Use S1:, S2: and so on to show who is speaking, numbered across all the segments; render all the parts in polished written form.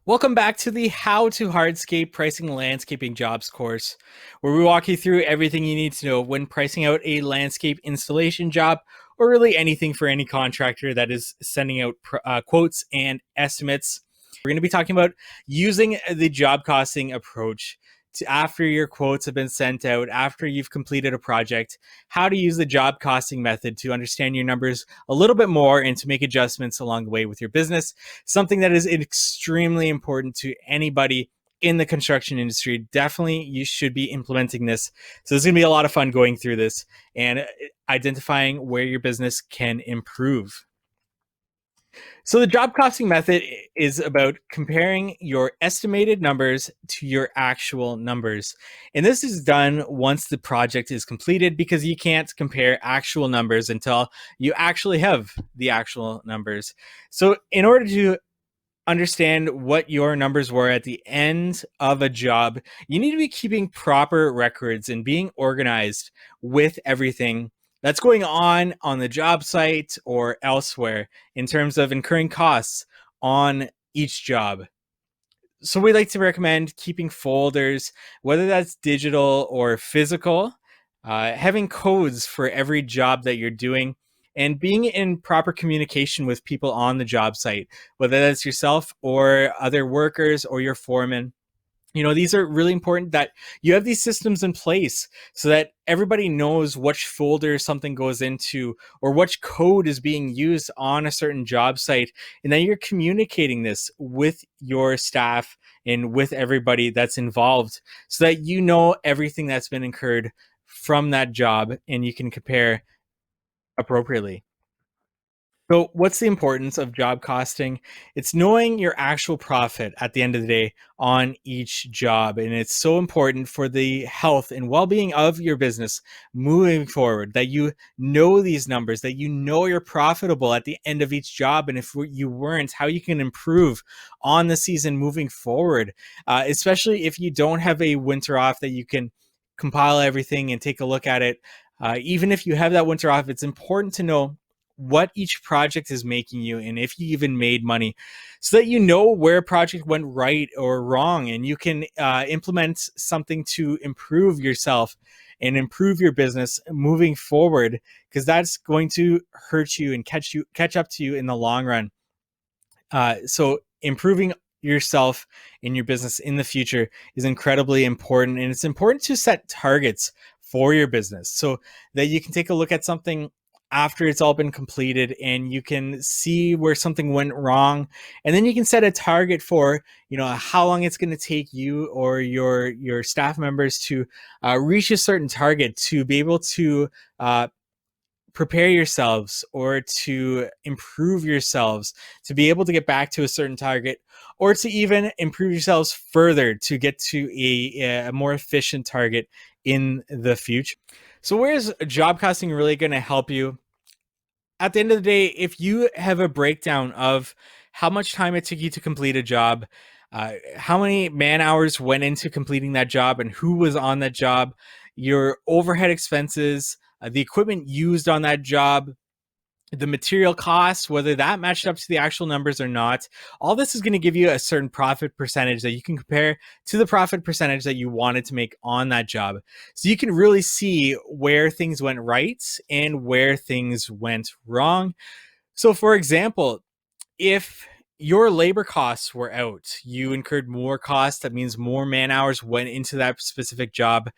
S1: Welcome back to the How to Hardscape Pricing Landscaping Jobs course, where we walk you through everything you need to know when pricing out a landscape installation job, or really anything for any contractor that is sending out quotes and estimates. We're going to be talking about using the job costing approach to after your quotes have been sent out, after you've completed a project, how to use the job costing method to understand your numbers a little bit more and to make adjustments along the way with your business. Something that is extremely important to anybody in the construction industry. Definitely, you should be implementing this. So, there's going to be a lot of fun going through this and identifying where your business can improve. So the job costing method is about comparing your estimated numbers to your actual numbers. And this is done once the project is completed because you can't compare actual numbers until you actually have the actual numbers. So in order to understand what your numbers were at the end of a job, you need to be keeping proper records and being organized with everything that's going on the job site or elsewhere in terms of incurring costs on each job. So we like to recommend keeping folders, whether that's digital or physical, having codes for every job that you're doing, and being in proper communication with people on the job site, whether that's yourself or other workers or your foreman. These are really important that you have these systems in place so that everybody knows which folder something goes into or which code is being used on a certain job site. And then you're communicating this with your staff and with everybody that's involved so that you know everything that's been incurred from that job and you can compare appropriately. So, what's the importance of job costing? It's knowing your actual profit at the end of the day on each job. And it's so important for the health and well being of your business moving forward that you know these numbers, that you know you're profitable at the end of each job. And if you weren't, how you can improve on the season moving forward, especially if you don't have a winter off that you can compile everything and take a look at it. Even if you have that winter off, it's important to know what each project is making you and if you even made money so that you know where a project went right or wrong and you can implement something to improve yourself and improve your business moving forward, because that's going to hurt you and catch up to you in the long run. So improving yourself in your business in the future is incredibly important, and it's important to set targets for your business so that you can take a look at something after it's all been completed and you can see where something went wrong, and then you can set a target for how long it's going to take you or your staff members to reach a certain target to be able to prepare yourselves or to improve yourselves to be able to get back to a certain target, or to even improve yourselves further to get to a more efficient target in the future. So where's job costing really going to help you? At the end of the day, if you have a breakdown of how much time it took you to complete a job, how many man hours went into completing that job, and who was on that job, your overhead expenses, the equipment used on that job, the material costs, whether that matched up to the actual numbers or not. All this is going to give you a certain profit percentage that you can compare to the profit percentage that you wanted to make on that job. So you can really see where things went right and where things went wrong. So, for example, if your labor costs were out, you incurred more costs, that means more man hours went into that specific job.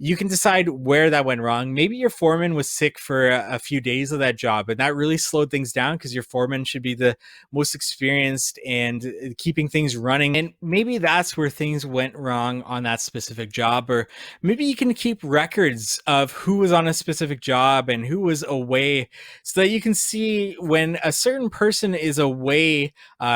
S1: You can decide where that went wrong. Maybe your foreman was sick for a few days of that job, and that really slowed things down because your foreman should be the most experienced and keeping things running. And maybe that's where things went wrong on that specific job. Or maybe you can keep records of who was on a specific job and who was away so that you can see when a certain person is away,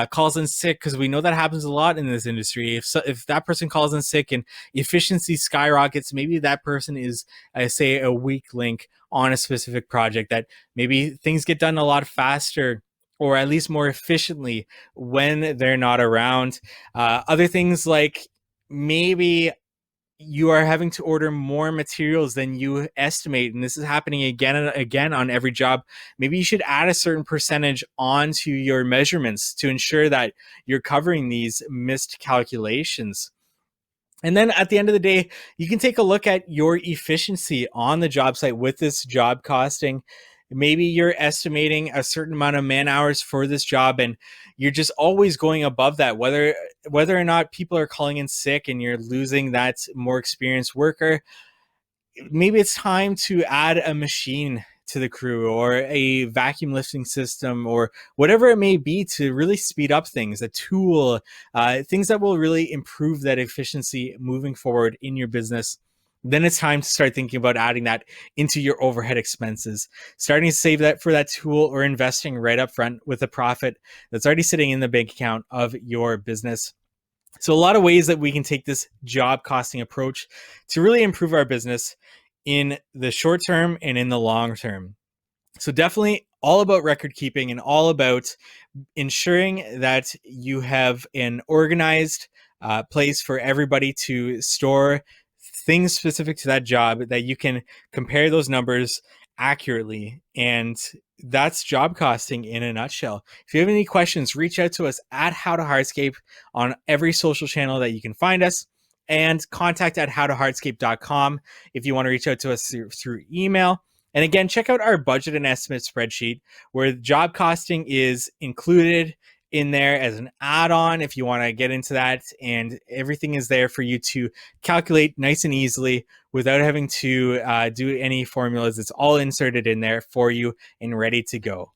S1: calls in sick, because we know that happens a lot in this industry. If that person calls in sick and efficiency skyrockets, maybe that person is, say, a weak link on a specific project, that maybe things get done a lot faster or at least more efficiently when they're not around. Other things like maybe you are having to order more materials than you estimate, and this is happening again and again on every job, maybe you should add a certain percentage onto your measurements to ensure that you're covering these missed calculations. And then at the end of the day, you can take a look at your efficiency on the job site with this job costing. Maybe you're estimating a certain amount of man hours for this job, and you're just always going above that, whether or not people are calling in sick and you're losing that more experienced worker. Maybe it's time to add a machine to the crew or a vacuum lifting system or whatever it may be to really speed up things, a tool, things that will really improve that efficiency moving forward in your business. Then it's time to start thinking about adding that into your overhead expenses, starting to save that for that tool or investing right up front with a profit that's already sitting in the bank account of your business. So a lot of ways that we can take this job costing approach to really improve our business in the short term and in the long term. So definitely all about record keeping and all about ensuring that you have an organized place for everybody to store things specific to that job, that you can compare those numbers accurately. And that's job costing in a nutshell. If you have any questions, reach out to us at How to Hardscape on every social channel that you can find us, and contact at howtohardscape.com if you want to reach out to us through email. And again, check out our budget and estimate spreadsheet where job costing is included in there as an add-on if you want to get into that, and everything is there for you to calculate nice and easily without having to do any formulas. It's all inserted in there for you and ready to go.